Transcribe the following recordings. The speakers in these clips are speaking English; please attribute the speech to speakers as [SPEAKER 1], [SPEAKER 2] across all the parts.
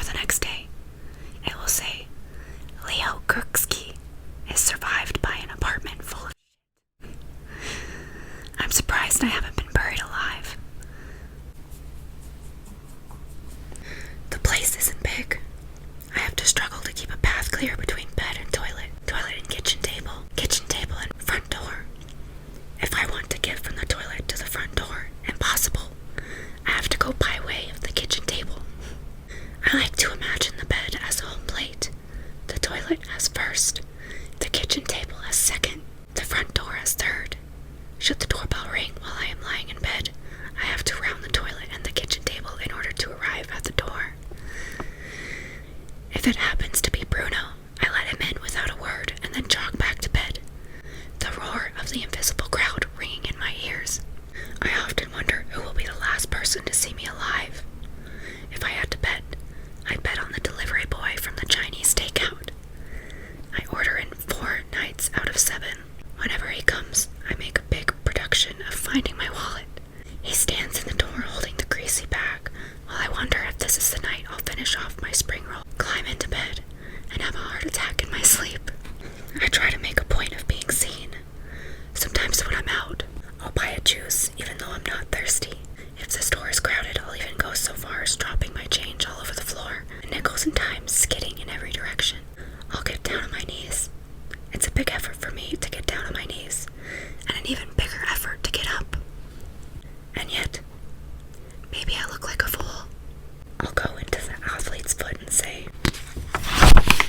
[SPEAKER 1] the next day, it will say, Leo Kirksky is survived by an apartment full of shit. I'm surprised I haven't been buried alive. The place isn't big. I have to struggle to keep a path clear between bed and toilet and kitchen table and front door. If I want to get from the toilet to the front door, impossible. I have to go by way of the kitchen table. I like to imagine the bed as a home plate, the toilet as first, the kitchen table as second, the front door as third. Should the doorbell ring while I am lying in bed, I have to round the toilet and the kitchen table in order to arrive at the door. If it happens to be Bruno, I let him in without a word and then jog back to bed, the roar of the invisible crowd ringing in my ears. I often wonder who will be the last person to see me alive. If I had to bet, I'd bet on the delivery boy from the Chinese takeout. I order in 4 nights out of 7. Whenever he comes, I make a big production of finding my wallet. He stands in the door holding the greasy bag, while I wonder if this is the night I'll finish off my spring roll, climb into bed, and have a heart attack in my sleep. I try to make a point of being seen. Sometimes when I'm out, I'll buy a juice even though I'm not thirsty. If the store is crowded, I'll even go so far as dropping my change all over the floor, nickels and dimes skidding in every direction. I'll get down on my knees. It's a big effort for me to get down on my knees, and an even bigger effort to get up. And yet, maybe I look like a fool. I'll go into the athlete's foot and say,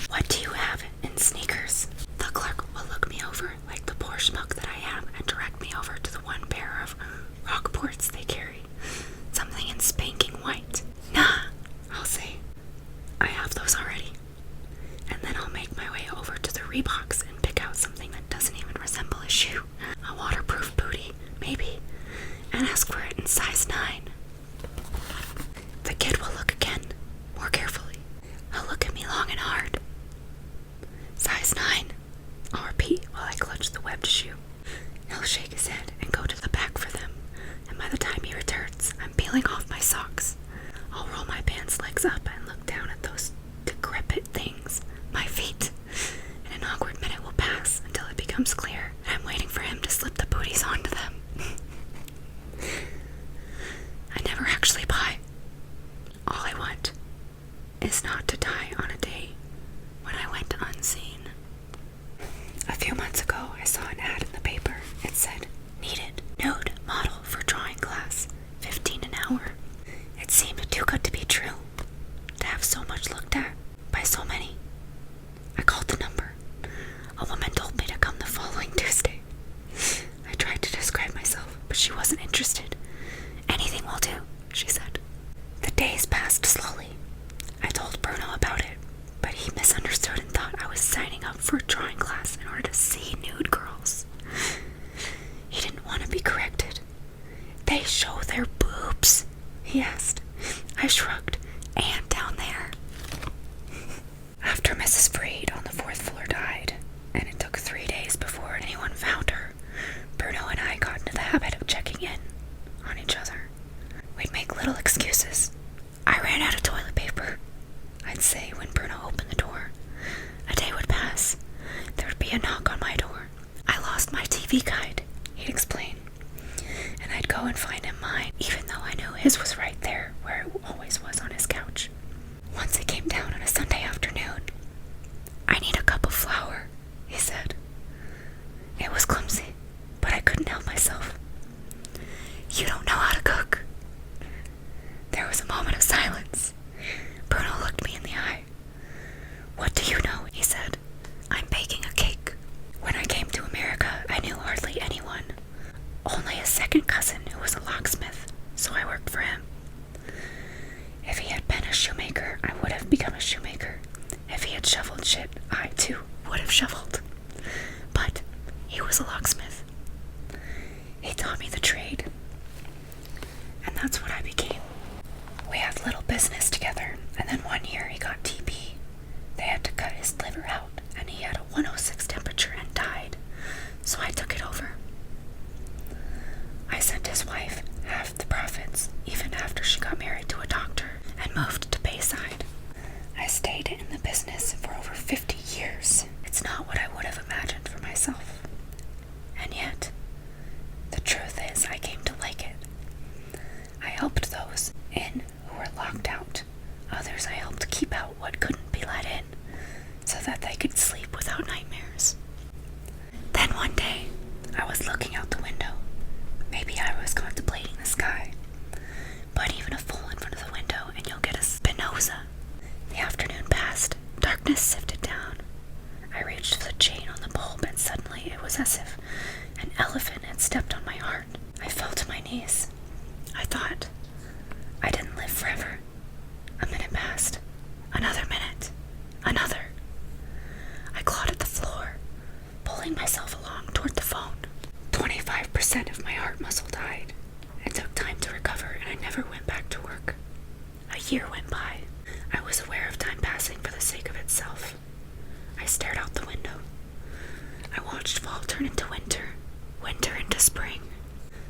[SPEAKER 1] "What do you have in sneakers?" The clerk will look me over like the poor schmuck that I am and direct me over to the one pair of Rockports they carry, something in spanking white. "Nah," I'll say. "I have those already." And then I'll make my way over to the Reeboks and pick out something that doesn't even resemble a shoe, a waterproof bootie, maybe, and ask for it in size 9. The kid will look again, more carefully. He'll look at me long and hard. "Size 9, I'll repeat while I clutch the webbed shoe. He'll shake his head and go to the back for them, and by the time he returns, I'm peeling off my socks. I'll roll my pants legs up and look down at those decrepit things, my feet, and an awkward minute will pass until it becomes clear that I'm waiting for him to slip the booties onto them. I never actually buy. All I want is not to die on a day when I went unseen. A few months ago, I saw an ad in the paper. It said, "Needed nude model for drawing class, $15 an hour." It seemed too good to be true, to have so much looked at by so many. I called the number. A woman told me to come the following Tuesday. I tried to describe myself, but she wasn't interested. "Anything will do," she said. The days passed slowly. I told Bruno about it, but he misunderstood and thought I was signing up for a drawing class in order to see nude girls. He didn't want to be corrected. "They show their boobs?" he asked. I shrugged. "And down there." After Mrs. Freed on the 4th floor died, and it took 3 days before anyone found her, Bruno and I got into the habit of checking in on each other. We'd make little excuses. "I ran out of toilet paper," I'd say when Bruno opened the door. A day would pass. There would be a knock on my door. "I lost my TV guide," he'd explain. And I'd go and find him mine, even though I knew his was right there, where it always was on his couch. Once it came down on a Sunday afternoon. "I need a cup of flour," he said. It was clumsy, but I couldn't help myself. "You don't know how to cook." There was a moment of silence. Bruno looked me in the eye. "What do you know?" he said. "I'm baking a cake." When I came to America, I knew hardly anyone. Only a second cousin who was a locksmith, so I worked for him. If he had been a shoemaker, I would have become a shoemaker. If he had shoveled shit, I, too, would have shoveled. But he was a locksmith. He taught me the trade. And that's what I became. We had little business together, and then one year he got TB. They had to cut his liver out, and he had a 106 temperature and died, so I took it over. I sent his wife half the profits, even after she got married to a doctor and moved to Bayside. I helped keep out what couldn't be let in, so that they could sleep without nightmares. Then one day, I was looking out the window. Maybe I was contemplating the sky. Put even a fool in front of the window and you'll get a Spinoza. The afternoon passed. Darkness sifted down. I reached for the chain on the bulb, and suddenly it was as if an elephant had stepped on my heart. I fell to my knees. I thought, I didn't live forever. A minute passed. Another minute. Another. I clawed at the floor, pulling myself along toward the phone. 25% of my heart muscle died. It took time to recover, and I never went back to work. A year went by. I was aware of time passing for the sake of itself. I stared out the window. I watched fall turn into winter, winter into spring.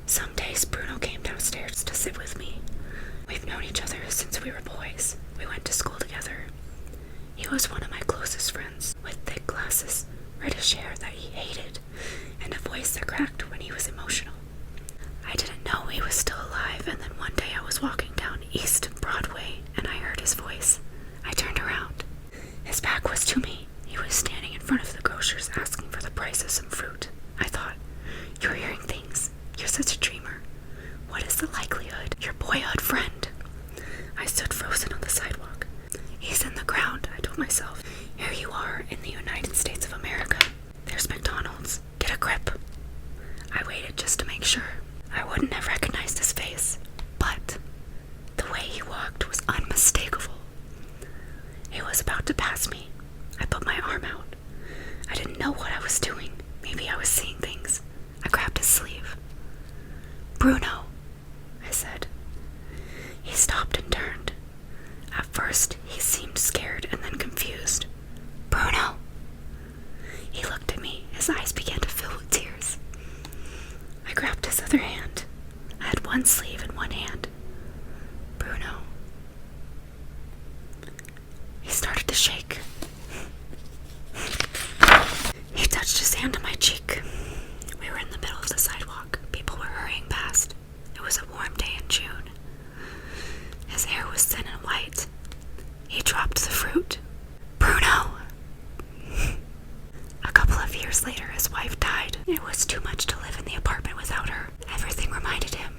[SPEAKER 1] Some days Bruno came downstairs to sit with me. We've known each other since we were boys. We went to school together. He was one of my closest friends, with thick glasses, reddish hair that he hated, and a voice that cracked when he was emotional. I didn't know he was still alive, and then one day I was walking down East Broadway, and I heard his voice. I turned around. His back was to me. He was standing in front of the grocer's asking for the price of some fruit. I thought, you're hearing things. You're such a dreamer. What is the likelihood? Your boyhood friend. I stood frozen on the sidewalk. He's in the ground, I told myself. Here you are in the United States of America. There's McDonald's. Get a grip. I waited just to make sure. I wouldn't have recognized his face, but the way he walked was unmistakable. He was about to pass me. I put my arm out. I didn't know what I was doing. Maybe I was seeing things. I grabbed his sleeve. Bruno, I said. He stopped and turned. At first, he seemed scared and then confused. Bruno! He looked at me. His eyes began to fill with tears. I grabbed his other hand. I had one sleeve in one hand. Bruno. He started to shake. He touched his hand on my cheek. We were in the middle of the sidewalk. People were hurrying past. It was a warm day in June. His hair was thin and white. He dropped the fruit. Bruno! A couple of years later, his wife died. It was too much to live in the apartment without her. Everything reminded him.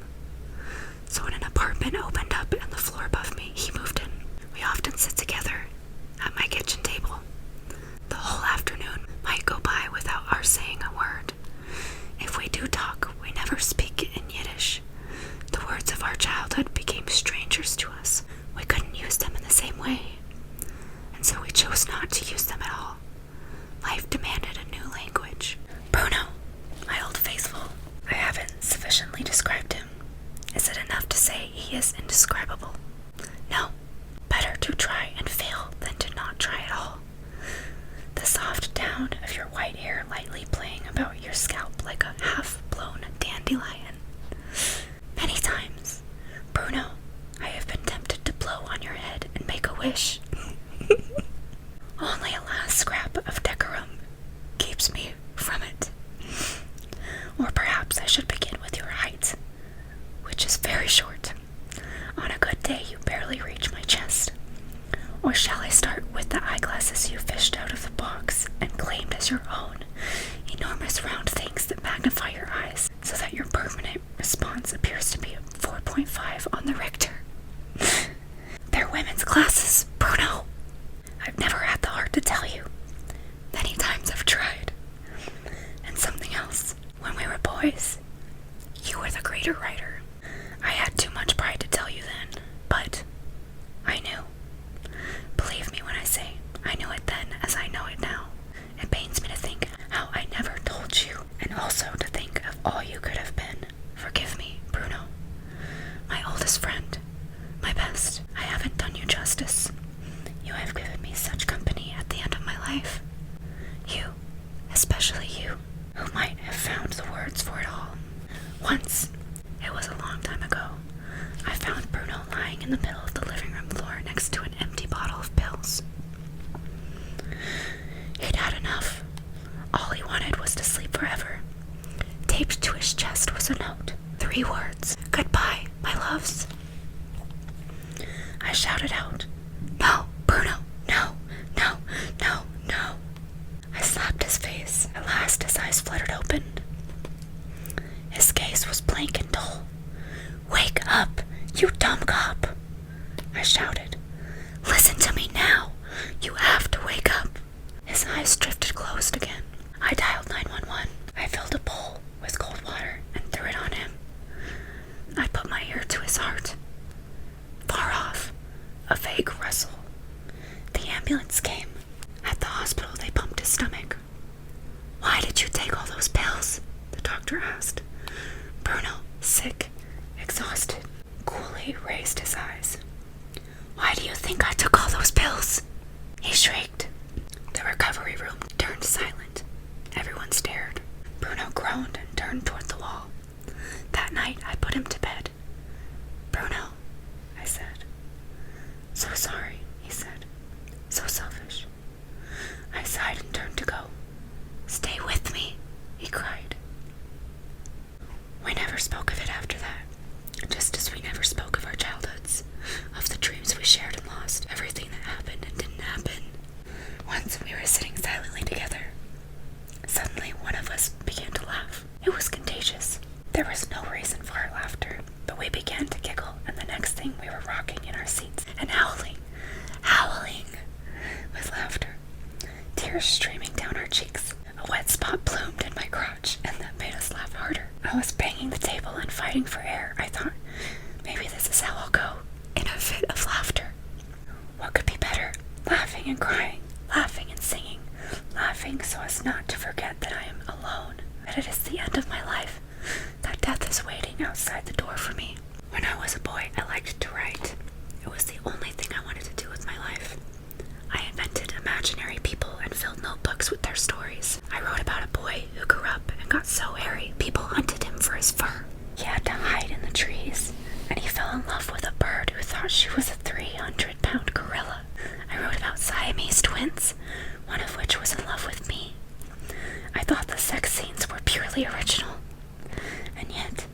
[SPEAKER 1] So when an apartment opened up and the floor above me, he moved in. We often sit together at my kitchen table. The whole afternoon might go by without our saying a word. If we do talk, we never speak in Yiddish. The words of our childhood became strangers to us. We couldn't use them in the same way, and so we chose not to use them at all. Life demanded a new language. Bruno, my old faithful. I haven't sufficiently described him. Is it enough to say he is indescribable? No. Better to try and fail than to not try at all. The soft down of your white hair lightly playing about your scalp like a half-blown dandelion. Many times, Bruno, I have been tempted to blow on your head and make a wish. Only a last scrap of decorum keeps me from it. Or perhaps I should begin with your height, which is very short. On a good day, you barely reach my chest. Or shall I start with the eyeglasses you fished out of the box and claimed as your own, enormous round things that magnify your eyes so that your permanent response appears to be a 4.5 on the Richter? They're women's glasses, Bruno. rustle. The ambulance came. At the hospital, they pumped his stomach. "Why did you take all those pills?" the doctor asked. Bruno, sick, exhausted, coolly raised his eyes. "Why do you think I took all those pills?" he shrieked. The recovery room turned silent. Everyone stared. Bruno groaned and turned toward the wall. That night, I put him to bed. "Bruno," I said. "So sorry," he said. "So selfish." I sighed and turned to go. "Stay with me," he cried. We never spoke of it after that, just as we never spoke of our childhoods, of the dreams we shared and lost, everything that happened and didn't happen. Once we were sitting silently together. Suddenly, one of us began to laugh. It was contagious. There was no reason for our laughter, but we began to giggle, and the next thing we were rocking in our seats and howling with laughter. Tears streaming down our cheeks. A wet spot bloomed in my crotch, and that made us laugh harder. I was banging the table and fighting for air. I thought, maybe this is how I'll go, in a fit of laughter. What could be better? Laughing and crying, laughing and singing, laughing so as not to forget that I am alone, that it is the end of my life, that death is waiting outside the door for me. When I was a boy, I liked to write. It was the only thing I wanted to do with my life. I invented imaginary people and filled notebooks with their stories. I wrote about a boy who grew up and got so hairy, people hunted him for his fur. He had to hide in the trees, and he fell in love with a bird who thought she was a 300-pound gorilla. I wrote about Siamese twins, one of which was in love with me. I thought the sex scenes were purely original. And yet,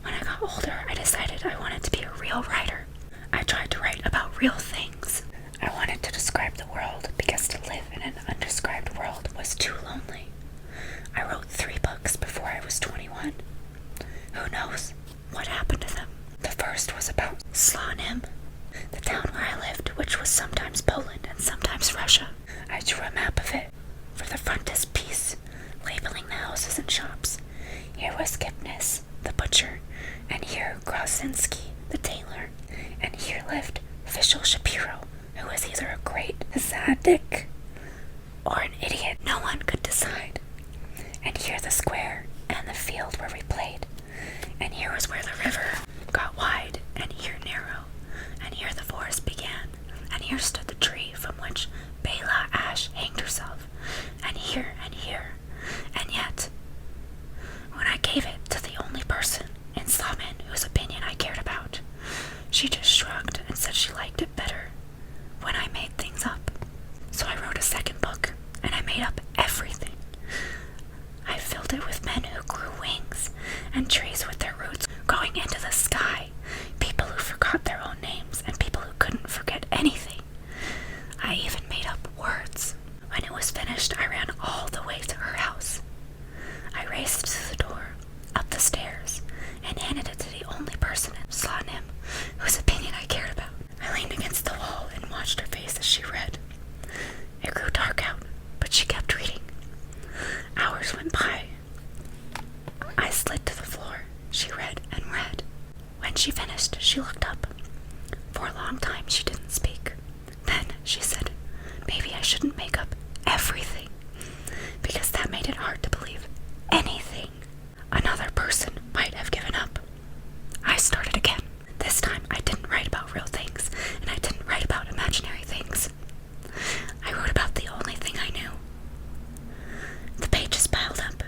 [SPEAKER 1] when I got older, I decided I wanted to be a real writer. I tried to write about real things. I wanted to describe the world because to live in an undescribed world was too lonely. I wrote 3 books before I was 21. Who knows what happened to them? The first was about Slonim, the town where I lived, which was sometimes Poland and sometimes Russia. I drew a map of it. For the frontispiece, labeling the houses and shops. Here was Kipnis, the butcher, and here Krausinski, the tailor, and here lived Official Shapiro, who was either a great tzaddik or an idiot. No one could decide. And here the square and the field where we played. And here was where the river got wide, and here narrow, and here the forest began, and here stood the tree from which Bela Ash hanged herself, and here, and yet, when I gave it to the only person in Slamin whose opinion I cared about, she just shrugged and said she liked it better when I made things up. So I wrote a second book, and I made up everything. I filled it with men who grew wings, and trees with their roots going into the sky, people who forgot their own names, and people who couldn't forget anything. I even made up words. When it was finished, I ran all the way to her house. I raced to the door, up the stairs, and handed it to the only person in Slonim whose opinion I cared about. I leaned against the wall and watched her face as she read. It grew dark out, but she kept reading. Hours went by. I slid to the floor. She read and read. When she finished, she looked up. For a long time, she didn't speak. Then she said, maybe I shouldn't make up everything, because that made it hard to believe anything. Another person might have given up. I started again. This time, I didn't write about real things, and I didn't write about imaginary things. I wrote about the only thing I knew. The pages piled up.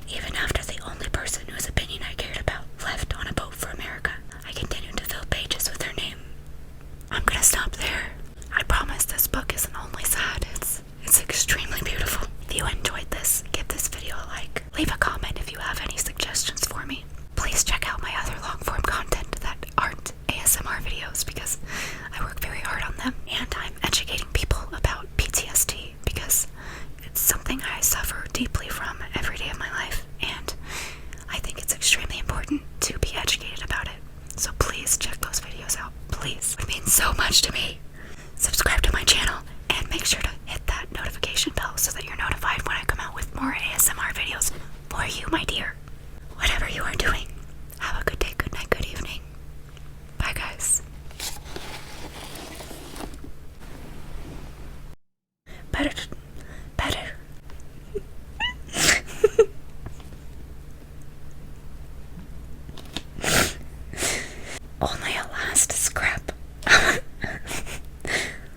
[SPEAKER 1] Even after the only person whose opinion I cared about left on a boat for America, I continued to fill pages with her name. I'm gonna stop there. I promise this book isn't only sad, it's extremely beautiful. If you enjoyed this, give I